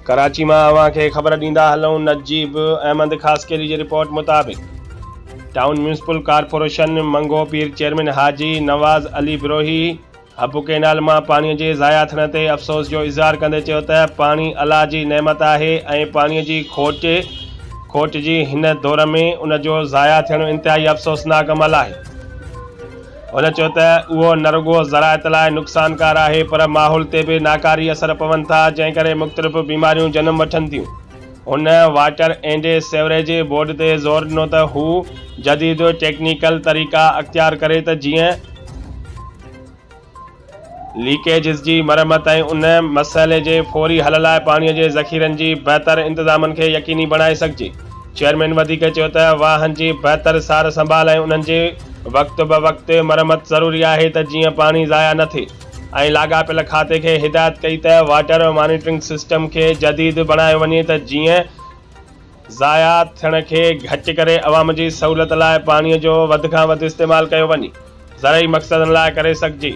कराची में अवां खे ख़बर ॾींदा हलूं। नजीब अहमद खासकेरी जी रिपोर्ट मुताबिक़ टाउन म्यूनिसिपल कॉर्पोरेशन मंगो पीर चेयरमैन हाजी नवाज़ अली बिरोही हब कैनाल में पानी के ज़ाया थियण ते अफ़सोस जो इज़हार कंदे चयो त पानी अल्लाह जी नेमत आहे ऐं पानी की खोट जी हिन दौर में उन जो ज़ाया थियण इंतहाई अफ़सोसनाक अमल आहे। उन चयो त उहो न रुगो ज़राअत लाइ नुक़सानकार आहे पर माहौल ते भी नाकारी असर पवन था, जंहिं करे मुख़्तलिफ़ बीमारियूं जन्म वठन थियूं। उन वाटर एंड सेवरेज बोर्ड ते ज़ोर ॾिनो त हू जदीद टेक्निकल तरीक़ा अख्तियार करे त जीअं लीकेजिस की मरम्मत ऐं उन मसइले के फौरी हल लाइ पानी के ज़ख़ीरन की बेहतर इंतजामन के यकीनी बनाए सघिजे। चेयरमैन वधीक चयो त वाहन की बेहतर सार संभाल ऐं उन्हनि जे वक्त ब वक्त मरम्मत ज़रूरी है त जीअं पानी ज़ाया न थिए ऐं लाॻापियल खाते के हिदायत कई त वाटर मॉनिटरिंग सिस्टम के जदीद बनाए वञे त जीअं ज़ाया थियण के घटि करे अवाम की सहूलियत लाइ पानी जो वध खां वध इस्तेमाल कयो वञे ज़रई मक़सदन लाइ करे सघिजे।